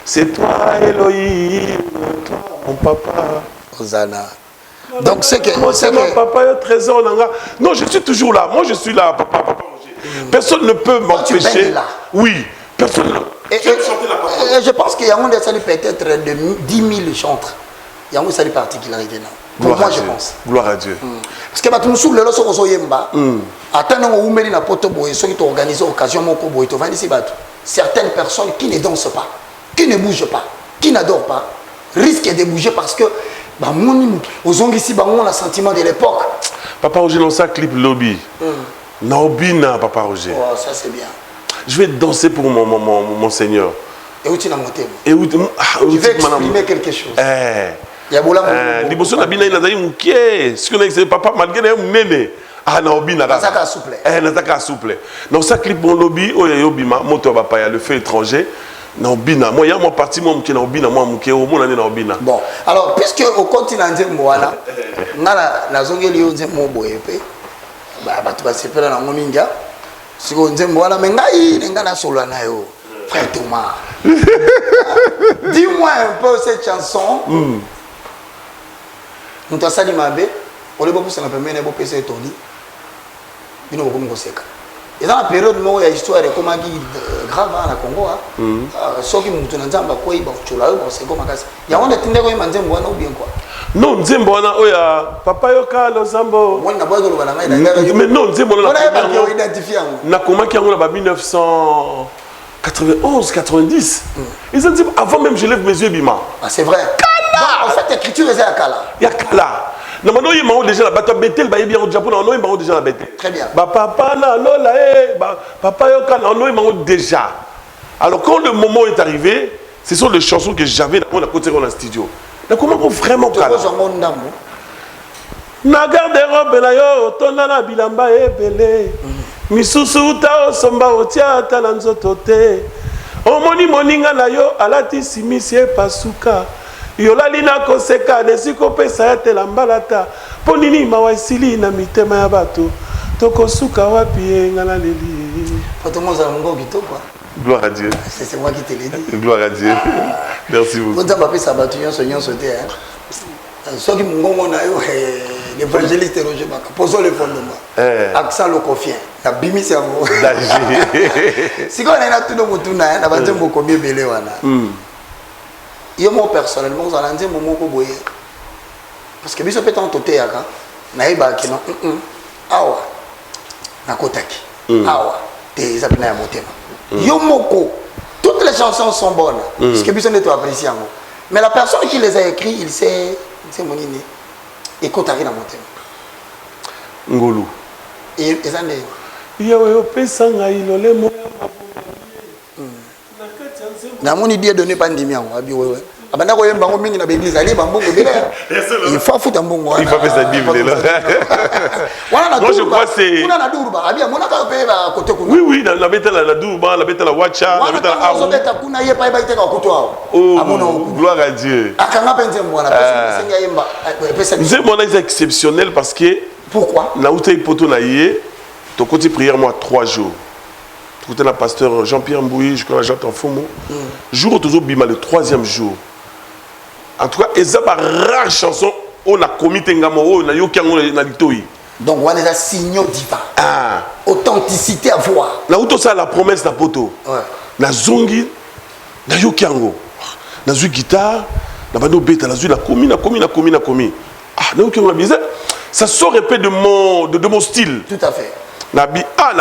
c'est toi, Elohim, toi, mon papa. Hosanna. Donc c'est que... Mon papa, trésor, non, je suis toujours là. Moi, je suis là, papa. Personne ne peut m'empêcher. Oui, personne ne et je pense qu'il y a un des peut-être de 10 000 chantres. Il y a une particularité là. Pour moi, je pense. Gloire à Dieu. Parce que tu me soules le son au yemba. Attends, on met na poto boy, ceux qui organisé occasion mon boy, tu vas ici battre. Certaines personnes qui ne dansent pas, qui ne bougent pas, qui n'adorent pas, risquent de bouger parce que bah mon aux ongles ici, bah on a sentiment de l'époque. Papa Roger lance un clip lobby. Naobina, Papa Roger. Oh, ça c'est bien. Je vais danser pour mon Seigneur. Et où tu l'as monté? Et où tu veux exprimer quelque chose? Il y a beaucoup de liboso na bina ina zali mukie ce qu'on a dit papa malgré un nene ah na obina là ça souple na souple donc ça clip bon lobby oyo bima moto ba pa ya le fait étranger na obina moi ya moi parti moi mukie na obina moi mukie au monde na obina. Bon alors puisque au continent nzembo wana ngala nazongeli yo nzembo boye pe ba batu ba sepela na ngominga siko nzembo wana mengai ngana solo na yo frère Thomas. Dis-moi un peu cette chanson. Nous avons sali mabe, on est beaucoup sur la première époque PC Tony. Nous avons beaucoup de et dans la période où il y a histoire de comment grave à la Congo, ceux qui nous ont dit quoi ils vont chola, c'est comme ça. Il y a on est tenu comme Nzembo ou bien quoi. Non Nzembo na oya papa yoka lozambo. Moi na boy de l'obana mais non Nzembo na. On a pas identifié. Na comment qui a la 1991, 90. Ils ont dit avant même je lève mes yeux bima. Ah c'est vrai. En fait, l'écriture est à Kala. Il y a Kala. Non, mais il y a déjà la bataille Betel, il y a au Japon, il y a déjà la Betel. Très bien. Papa, lola, papa, il y a déjà. Alors, quand le moment est arrivé, ce sont les chansons que j'avais dans le studio. Donc, comment vraiment Kala? Na garde-robe na yo, tona na bilamba ebele. Misusu ta osomba otia ta na nzoto te. omoni moninga na yo alati simisi epasuka yolali na koseka nesiko pesa ya tela mbalata po nini mawa esili na mitema ya bato tokosuka wapi nga na leli. Gloire à Dieu. C'est moi qui te l'ai dit. Gloire à Dieu. Merci beaucoup. Vous avez ça battu un sauté. Ceux qui m'ont dit l'évangéliste Roger Baka, posons le fondement. Accent le confien. La bimi c'est à vous. Si on a tout le monde, on a battu beaucoup mieux belé wana. Moi personnellement, on a dit mon mot boyer. Parce que biso peut en toté aka. Naïba qui non. Awa. Nakotaki. Awa. T'es zapina ya motema. Yomoko, toutes les chansons sont bonnes. Parce que personne ne doit apprécier. Mais la personne qui les a écrites, il sait mon inné. Écoute, arrive dans mon thème. Ngolu. Et ça n'est. Yawe opesanga ilole mo. Na mon idée donné pas ndimi yango abi wewe. Abanda ko yemba ngo mingi na l'église ali bambongo bela. Il faut foutre mbongo. Il faut faire sa Bible là. Moi je crois c'est kuna na duru ba abi mona ka pe ba côté kuna. Oui oui la bête la douba, la bête la wacha, la bête la aou. Wana beta kuna ye pa ite ka côté wao. Oh gloire à Dieu. Akanga penze mwana pesa senga yemba pesa. C'est mon exceptionnel parce que pourquoi? Na utai poto na yé, ton côté prière moi 3 jours. Écoutez le pasteur Jean-Pierre Mbouy, je crois que j'entends Fomo. Jour où toujours bima le 3e jour. En tout cas, et ça par rare chanson, on a commis tengamo, on a yoki na litoi. Donc on a des signaux divins. Authenticité à voir. Na uto ça la promesse na poto. Ouais. Na zongi, na yoki ango. Na zu guitare, na bando beta, na zu la komi. Ah, na yoki ango bizarre. Ça sort un peu de mon style. Tout à fait. Na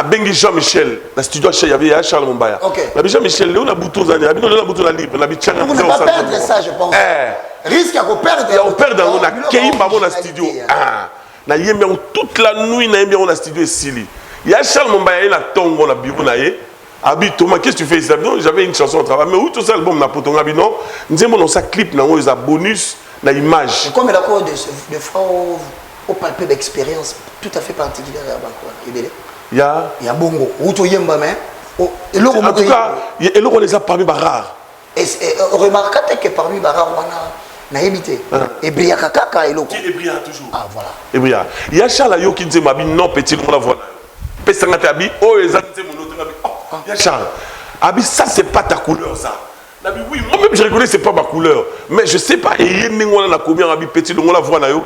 bengi Jean-Michel, na studio chez il y avait Charles Mombaya. Ok. Na Jean-Michel, Léo na bouton zani, na bouton la libre, na bichanga. Vous ne pas perdre ça, je pense. Risque à perdre. Il y a perdre dans na keimba mon studio. Ah. Na yembe toute la nuit na yembe on a studio Sili. Il y a Charles Mombaya na tongo na bureau na ye. Abi Thomas, qu'est-ce que tu fais ici? Non, j'avais une chanson au travail, mais où tout ça album na potonga bi non. Nzembo non ça clip na ngo za bonus na image. Comme la code de fois au palpé d'expérience tout à fait particulière à Bakoua. Il y a bongo. Où tu yemba mais en tout cas, il y a on les a parmi rares. Et remarquez que parmi rares on a na évité. Et Bria Kaka et l'autre. Et Bria toujours. Ah voilà. Et Bria. Il y a Charles Ayo qui dit ma bi non petit on la voit. Pesangate abi oh ezate mon autre abi. Oh, il y a Charles. Abi ça c'est pas ta couleur ça. Oui, moi-même je reconnais c'est pas ma couleur, mais je sais pas et on a combien abi petit on la voit na yo.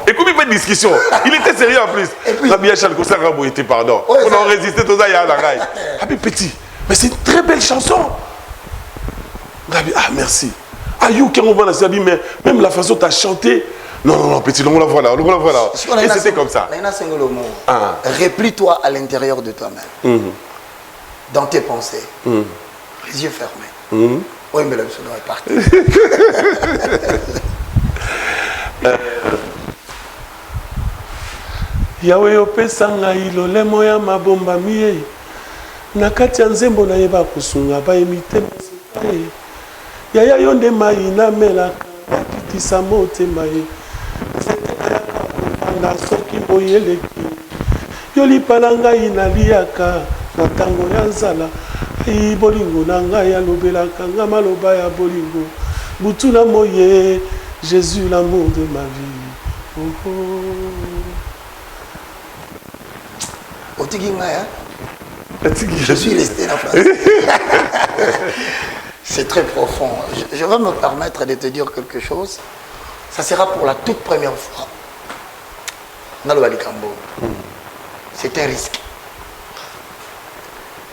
Et comme il fait une discussion, il était sérieux en plus. Rabbi Charles Kosa Rabo était pardon. On a résisté tout ça il y a la raille. Abi petit, mais c'est une très belle chanson. Rabbi ah merci. Ah you qui on va la sabi mais même la façon tu as chanté. Non petit on la voit là, Et c'était comme ça. Replie-toi à l'intérieur de toi-même. Dans tes pensées, les yeux fermés. Oui, mais là, je dois partir. Yahweh opesanga ilole moya mabomba miye na kati ya nzembo na yeba kusunga ba emite masipaye yaya yonde mai na melaka kitisa motema ye seteka ya kapanga soki boyeleki yolipa na ngai naliaka na tango ya nzala ai bolingo na ngai alobelaka nga maloba ya bolingo butu na moye Jésus l'amour de ma vie. Oh, oh. Je suis resté la place. C'est très profond. Je vais me permettre de te dire quelque chose. Ça sera pour la toute première fois. Dans le Walicambo. C'est un risque.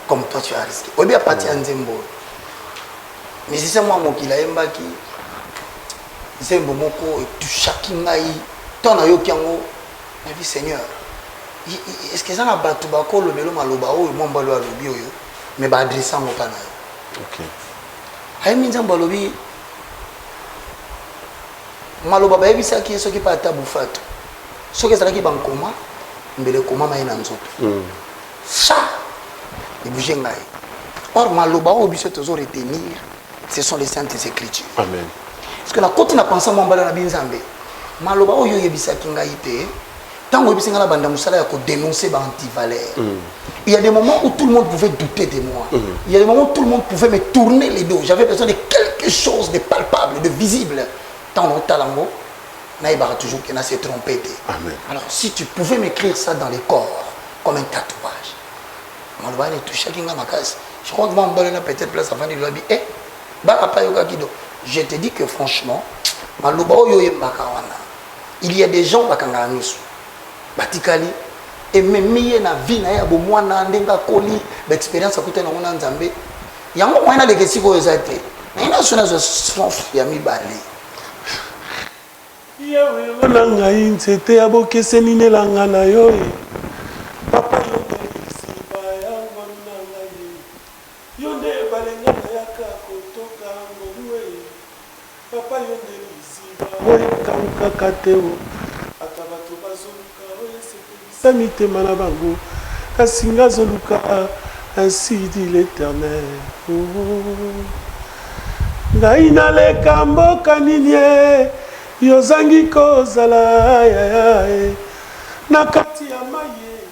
Comme toi tu as risqué. Ou bien partir en Zembo. Mais si c'est moi qui l'a embaki, Zembo moko tu chakingai, ton ayokiango, ma vie Seigneur. Est-ce que ça n'a pas tout bako le melo maloba o mon balo alobi oyo mais ba adressa mo kana yo. OK. Ay minza balobi maloba ba yebisa ki soki pa tabu fatu. Soki ça ki bankoma mbele koma mai na nzoto. Ça et bouger ngai. Or maloba o biso toujours retenir ce sont les saintes écritures. Amen. Parce que la côte n'a pensé mon balo na binzambe. Maloba o yo yebisa ki ngai te Tant que je suis dénoncer anti-valeur, il y a des moments où tout le monde pouvait douter de moi. Il y a des moments où tout le monde pouvait me tourner les dos. J'avais besoin de quelque chose de palpable, de visible. Tant que talango, il y a toujours qui s'est trompé. Alors, si tu pouvais m'écrire ça dans les corps, comme un tatouage, je crois que moi, je vais peut-être place avant de lui dire, je te dis que franchement, il y a des gens qui ont batikali et même na vie na ya bo mwana ndenga koli ba expérience akuta na mona nzambe yango mwana de kesiko ezate na ina sona zo sof ya mibale yawe na ngai nzete abokeseni nelanga na yo papa yo siba yango na ngai yo nde balenga na yaka kotoka ngolwe papa yo nde siba oye kanka kateo akabato bazoluka Samite Manabango, Kasinga Zoluka, ainsi dit l'Éternel. Ngaina le kambo kaninye, yozangi kozala, nakati ya maye,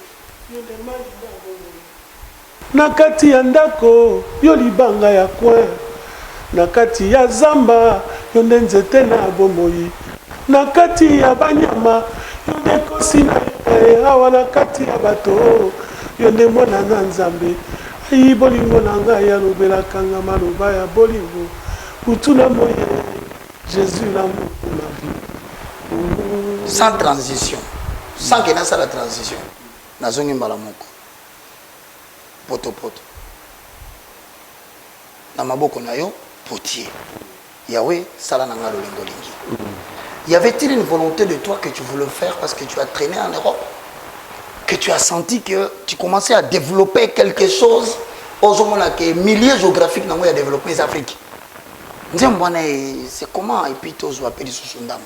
yole mali na nakati ya ndako, yoli banga ya kwen, nakati ya zamba, yonde nzete na bomoi, nakati ya banyama, yonde kosina awa na kati ya bato yonde mwana na nzambe ayi bolingo na ngai alobelaka nga maloba ya bolingo utuna moye Jésus l'amour pour ma vie. Sans transition, sans que ça la transition, nazongi mbala moko poto poto na maboko na yo potier Yahweh sala na nga lolingo lingi. Y avait-il une volonté de toi que tu voulais faire parce que tu as traîné en Europe? Que tu as senti que tu commençais à développer quelque chose aux milieu géographique dans le développement des Afriques. C'est comment et puis tu as appelé ce sondam?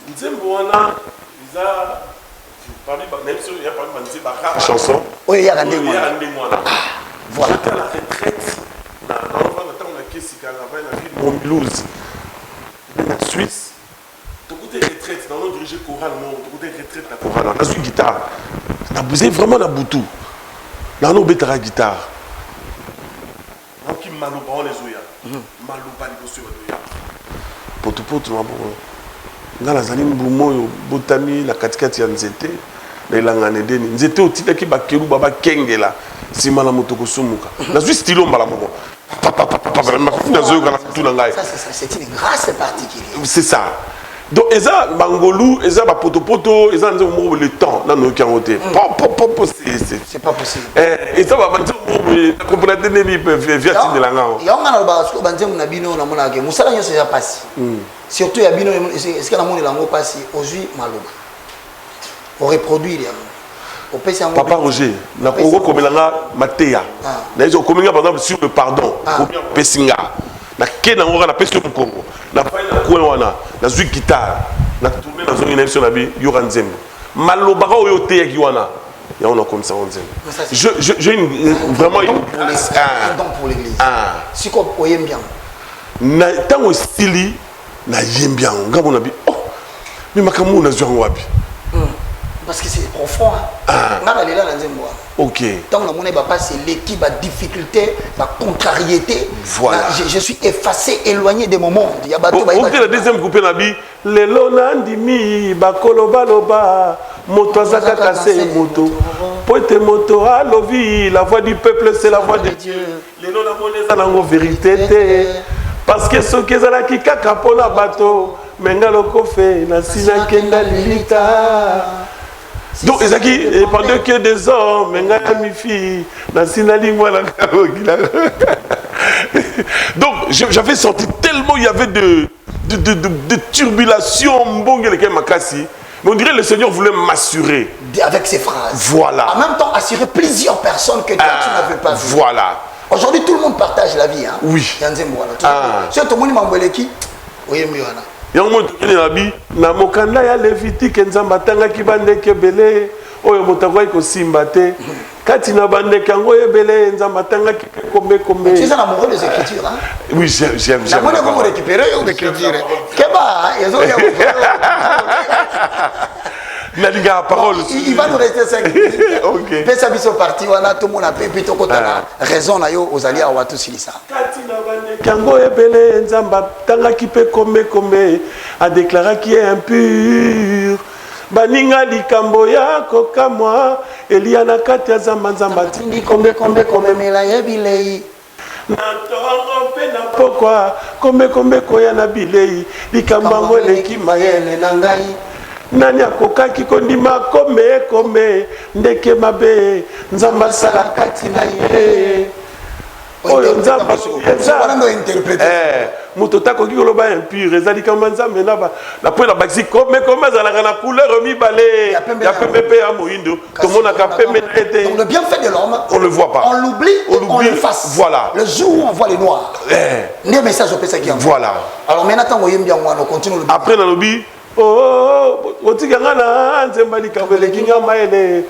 Chanson. Oui, il y a un voilà. J'étais à la retraite dans Montblouse, en Suisse. Tu as retraite, dans notre dirigé choral, tu as retraite la chorale. Tu as une guitare. Tu as bousé vraiment la boutou. Dans nos bêtes à la guitare. Dans qui malouba on les oya. Malouba les bosses oya. Poto poto ma bon. Dans la zaline boumo botami la katikati ya nzete. Na ilanga nedeni. Nzete otita ki bakeru baba kengela. Sima na motoko sumuka. Na zui stylo mbala moko. C'est une grâce particulière. C'est ça. Donc, eza bangolou, eza ba poto, eza le temps dans nos cangotés. C'est pas possible. Et ça va banzo mo comprendre ne bi via tin de la ngao. Ya on a ba sko banzo na bino na mona ke musala nyo se ya passi. Surtout ya bino est-ce que na mona lango passi aujourd'hui maloba. On reproduire ya. Papa Roger, na Congo komelanga Matéa. Na izo komenga par exemple sur le pardon, pesinga. Na kena ngora na peso Congo. Na fa na coin wana, na zui guitare, na tourner dans une émission na bi yora nzembo. Maloba ko yo te ki wana. Ya on a comme ça on nzembo. J'ai vraiment une pour l'église. Si ko oyembia. Na tango stili na yembia ngabo na bi. Oh. Mais makamu na zui wapi. Parce que c'est profond. Ok. Tant que mon papa c'est l'équipe à difficulté, à contrariété. Voilà. Je suis effacé, éloigné de mon monde. Il y a bateau. Ok, la deuxième coupé nabi. Le lonandimi bakolo baloba moto zaka kase moto. Poete moto alovi la voix du peuple c'est la voix de Dieu. Le lonamone zanango vérité. Parce que ce que zala ki kaka pona bateau mengalo kofe na sina kenda lilita. Donc, pendant que des hommes, donc j'avais senti tellement il y avait de turbulations. Mais on dirait que le Seigneur voulait m'assurer. Avec ces phrases. Voilà. En même temps, assurer plusieurs personnes que toi, tu n'avais pas vu. Voilà. Aujourd'hui, tout le monde partage la vie. Hein? Oui. C'est tout le monde m'a dit oui, yango tokende na bi na mokanda ya Lévitique nzamba tanga ki bandeke belé oyo motakwai ko simba te kati na bandeke yango ebele nzamba tanga ki kombe. Tu es en amoureux des écritures hein? Oui, j'aime. La monnaie comment récupérer l'écriture. Keba, Nalinga la parole. Il va nous rester 5 minutes. Ok. Mais ça biso parti wana tout mon appel puis to kota raison na yo aux alliés wa tout silisa. Katina bane kango ebele nzamba tanga kipe kombe a déclaré qui est impur. Baninga likambo ya kokamwa Eliana katia zamba Tindi kombe mela yebilei. Na tongo pe na pokwa kombe koya na bilei likambango leki mayele na ngai nani akokaki kondima kombe ndeke mabe nzamba sala kati na ye oyo nzamba wana interpréter moto takoki koloba impur ezali kamba nzambe na po na bakisi kombe azalaka na couleur mibale ya pembe pe ya moyindo tomonaka pembe na ete donc le bienfait de l'homme on le voit pas, on l'oublie et on l'efface. Voilà, le jour où on voit les noirs ne message au pesa qui voilà. Alors maintenant tango yembi ngwa on continue le après na lobi otikanga na nzemba likambo eleki nga mayele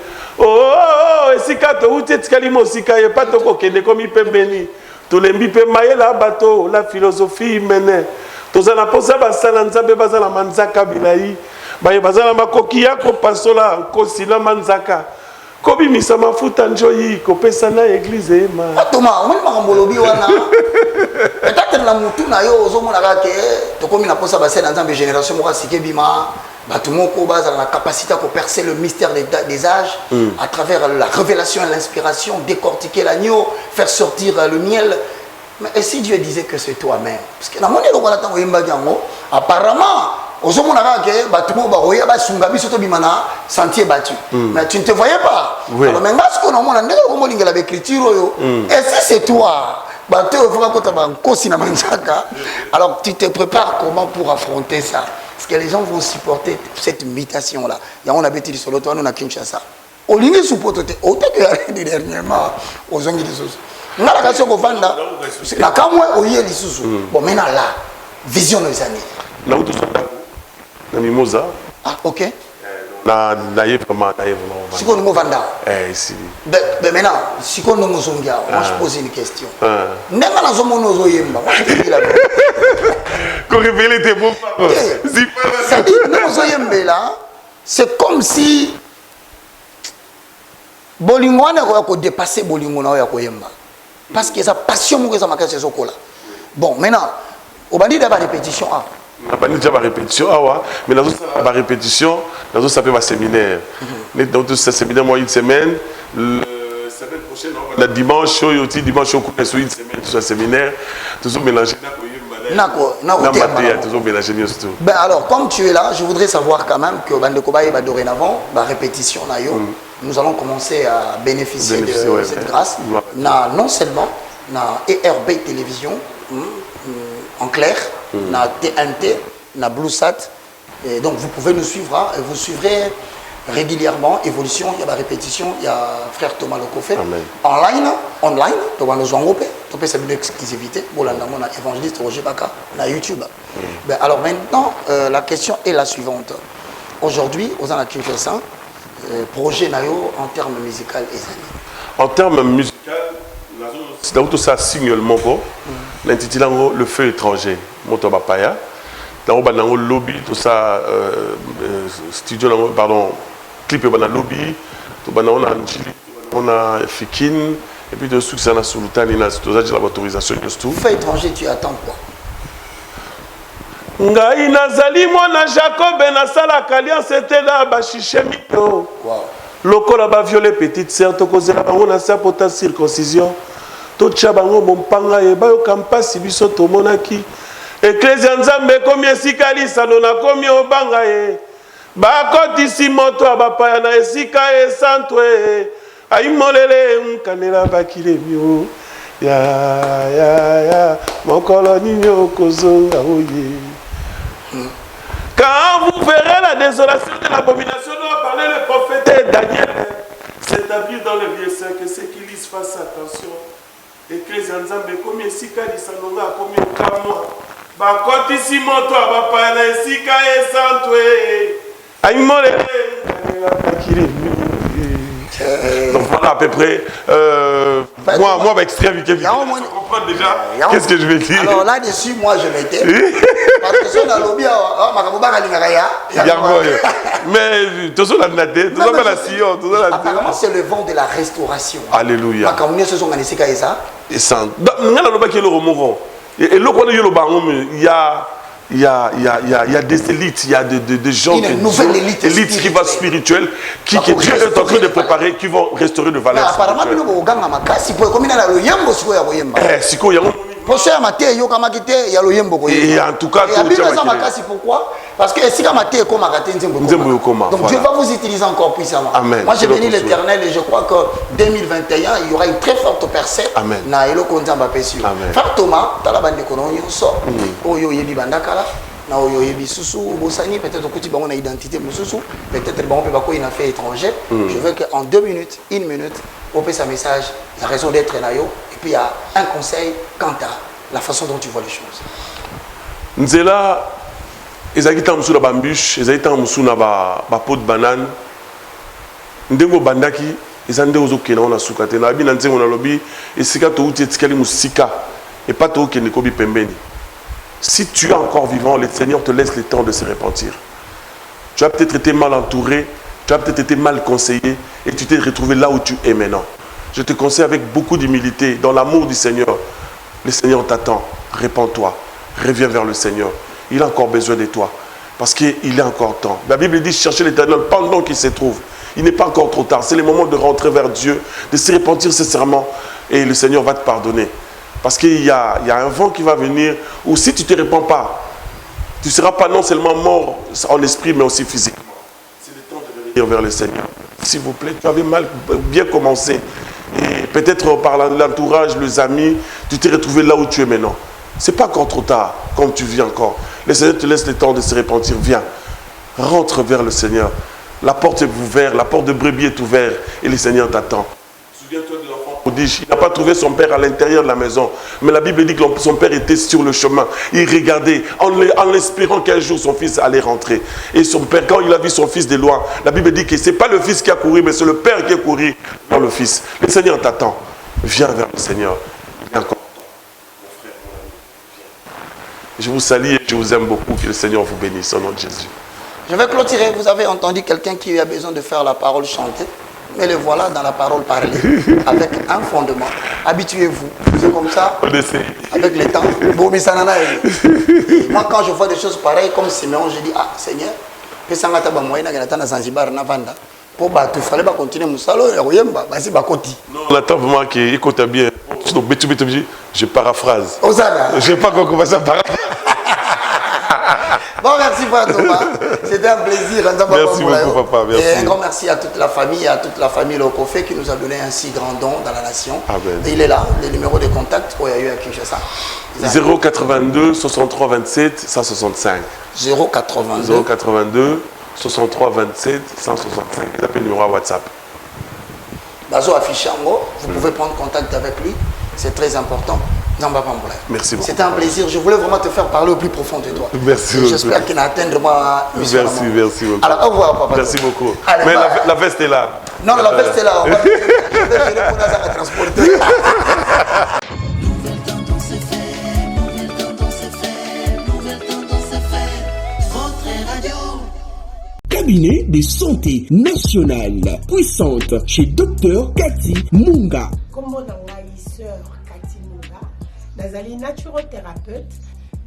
esika touti etikali mosika ye pa tokokende komi pembeni tolembi mpe mayela bato la philosophie mene toza na mposa basala nzambe baza na manzaka bilai baye baza na makoki ya kopasola nkosi na manzaka kobimisa mafuta njoyi kopesa na eglize ema atoma omoni makambo lobi wana peut-être na mutu na yo ozomonaka ke tokomi na mposa basala nzambe génération moko asike bima bato moko bazala na capacité à percer le mystère des âges à travers la révélation et l'inspiration, décortiquer l'agneau, faire sortir le miel. Mais et si Dieu disait que c'est toi-même? Parce que dans mon éloignement, apparemment, sentier battu. Mais tu ne te voyais pas. Oui. Alors maintenant, ce qu'on a l'écriture, et si c'est toi, alors tu te prépares comment pour affronter ça? Parce que les gens vont supporter cette mutation-là. On a bêté sur l'autre, on a Kinshasa. Au lieu de supporter, autant que dernièrement, aux ongles de sous. On a la question qu'on vend là. La camoué, au lieu de sous. Bon, maintenant là, vision de les années. Là où tu sois, dans Mimosa. Ah, ok. Naïe vraiment. Si on nous vend là. Ici. Mais maintenant, si on nous zonga, moi je pose une question. N'est-ce pas dans mon ozoyemba? Moi je te dis la vérité. Qu'on révèle tes beaux paroles. Ça dit, nous là, c'est comme si Bolingo a dépassé Bolingo na koyemba. Parce que sa passion mo ça makasi sokola. Bon, maintenant, au bandit d'abord répétition a. On a déjà ma répétition mais dans la répétition, dans ça fait ma séminaire. Dans ce séminaire moi une semaine, la semaine prochaine le dimanche au dimanche au cours une semaine tout séminaire, toujours mélangé Ben alors, comme tu es là, je voudrais savoir quand même que Bandekobaye va dorénavant, la répétition, nous allons commencer à bénéficier de cette grâce. Non seulement na ERB Télévision, en clair, na TNT, na BlueSat. Et donc vous pouvez nous suivre, et vous suivrez régulièrement évolution, il y a la répétition, il y a frère Thomas Lokofé. Online, tu vas nous enrouper, tu peux savoir l'exclusivité, bon là on a évangéliste Roger Baka, on a YouTube. Ben, alors maintenant, la question est la suivante. Aujourd'hui, aux Kinshasa, projet Nayo en termes musical et en termes musical, c'est là où tout ça signe le mot, l'intitulant le feu étranger, Motobapaya. Dans le lobby, tout ça, studio, pardon, clip dans le lobby, on a Fikin, et puis de succès on a Sultan, on a l'autorisation de tout. Feu étranger, tu attends quoi? Ngai nazali mwana Jacob na sala alliance était là bachiche mito. Lokola ba violer petite sœur to kozela bango na sa pota circoncision. To tcha bango mompanga e ba yo kampasi biso to monaki. Ecclesia nzambe komi esika lisano na komi obanga e. Ba kotisi moto abapaya na esika e santwe. Aimolele nkanela bakile mio. Ya mokolo ninyo kozonga oye. Quand vous verrez la désolation de l'abomination dont a parlé le prophète Daniel, s'établir dans le lieu saint, que ceux qui lisent fassent attention. Ecclesia nzambe komi esika lisanonga komi okamwa. Bakotisi moto abapaya na esika esantwe. Aimolele nkanela bakile mio. Donc voilà à peu près. Moi, extrait avec quelqu'un. Comprendre déjà qu'est-ce que je vais dire. Alors là-dessus, moi je m'étais. Parce que si on a lobby, Mais apparemment, c'est le vent de la restauration. Alléluia. Et ça. Et il y a des élites, il y a des gens qui vont spirituels, qui Dieu est en train de préparer, qui vont restaurer de valeur spirituelle. Et en tout cas, pourquoi? Parce que donc Dieu va vous utiliser encore puissamment. Amen. Moi j'ai béni l'Éternel et je crois que 2021 il y aura une très forte percée. Amen. Frère Thomas, na oyo yebi susu bosani peut-être que tu vas une identité mususu peut-être bon peut pas une affaire étrangère. Je veux que en 2 minutes, 1 minute, on peut sa message, la raison d'être nayo et puis il y a un conseil quant à la façon dont tu vois les choses. Nzela ezaki ta musu na bambuche, ezaki ta musu na ba pot de banane. Ndengo bandaki ezande ozokena ona sukate na bi na nzengo na lobi esika to uti etikali musika et pas to kene kobi pembeni. Si tu es encore vivant, le Seigneur te laisse le temps de se repentir. Tu as peut-être été mal entouré, tu as peut-être été mal conseillé et tu t'es retrouvé là où tu es maintenant. Je te conseille avec beaucoup d'humilité, dans l'amour du Seigneur. Le Seigneur t'attend. Répands-toi. Reviens vers le Seigneur. Il a encore besoin de toi. Parce qu'il est encore temps. La Bible dit chercher l'Éternel pendant qu'il se trouve. Il n'est pas encore trop tard. C'est le moment de rentrer vers Dieu, de se repentir sincèrement et le Seigneur va te pardonner. Parce qu'il y a un vent qui va venir où si tu ne te répands pas, tu ne seras pas non seulement mort en esprit, mais aussi physiquement. C'est le temps de revenir vers le Seigneur. S'il vous plaît, tu avais bien commencé. Et peut-être par l'entourage, les amis, tu t'es retrouvé là où tu es maintenant. Ce n'est pas encore trop tard, comme tu vis encore. Le Seigneur te laisse le temps de se repentir. Viens, rentre vers le Seigneur. La porte est ouverte, la porte de brebis est ouverte et le Seigneur t'attend. Souviens-toi de l'enfant prodige. Il n'a pas trouvé son père à l'intérieur de la maison. Mais la Bible dit que son père était sur le chemin. Il regardait en espérant qu'un jour son fils allait rentrer. Et son père, quand il a vu son fils de loin, la Bible dit que ce n'est pas le fils qui a couru, mais c'est le père qui a couru vers le fils. Le Seigneur t'attend. Viens vers le Seigneur. Il est encore temps. Mon frère, mon ami, viens. Je vous salue et je vous aime beaucoup. Que le Seigneur vous bénisse au nom de Jésus. Je vais clôturer. Vous avez entendu quelqu'un qui a besoin de faire la parole chantée. Mais le voilà dans la parole parlée, avec un fondement. Habituez-vous. C'est comme ça, avec le temps. Moi, quand je vois des choses pareilles comme Siméon, je dis, ah, Seigneur, que ça m'a été moyen de Zanzibar, Navanda. Pour il fallait continuer mon salon, vas-y, Bakoti. Non, on attend vraiment qu'il écoute bien. Je paraphrase. Je ne sais pas comment commencer à paraphraser. Bon, merci Frère Thomas. C'était un plaisir. Merci beaucoup, papa. Merci. Et un grand merci à toute la famille, Lokofé qui nous a donné un si grand don dans la nation. Amen. Et il est là, le numéro de contact pour y aller à Kinshasa. 082 63 27 165. 082 63 27 165. Il appelle le numéro à WhatsApp. Bazo Affichango, vous pouvez prendre contact avec lui. C'est très important. Merci beaucoup. C'était un plaisir. Je voulais vraiment te faire parler au plus profond de toi. Merci beaucoup. J'espère qu'il n'atteindra moi. Merci beaucoup. Alors, au revoir, papa. Merci beaucoup. Allez, mais la veste est là. Non, la veste est là. Je vais la transporter. Cabinet de santé nationale puissante chez Dr Cathy Munga. Comment sœur Cathy Munga, nazali naturothérapeute,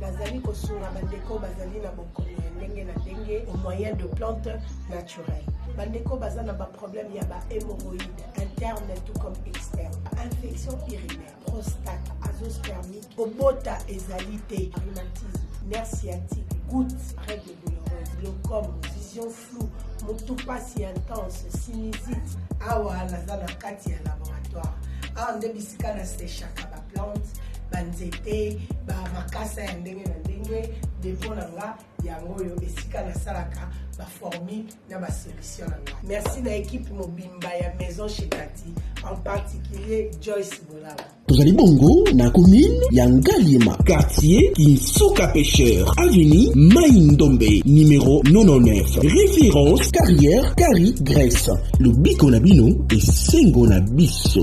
nazali kosunga bandeko bazali na bokono ndenge na ndenge au moyen de plantes naturelles. Bandeko bazana ba problème ya ba hémorroïdes interne tout comme externe, infection urinaire, prostate, azoospermique, obota ezalité, rhumatisme, nerf sciatique, gouttes, règles douloureuses, glaucome, vision floue, motopathie intense, sinusite, awa nazana kati ya laboratoire. Ande bisika na sechaka ba plante banzete ba makasa ya ndenge na ndenge depo na nga yango yo esika na salaka ba formule na ba solution na nga. Merci na équipe mobimba ya maison chez Cathy, en particulier Joyce Bolala. Tozali bongo na commune ya Ngalima, quartier Kinsuka Pêcheur, avenue Maïndombe, numéro 99. Référence carrière Cari Grèce. Le biko na bino et sengo na biso.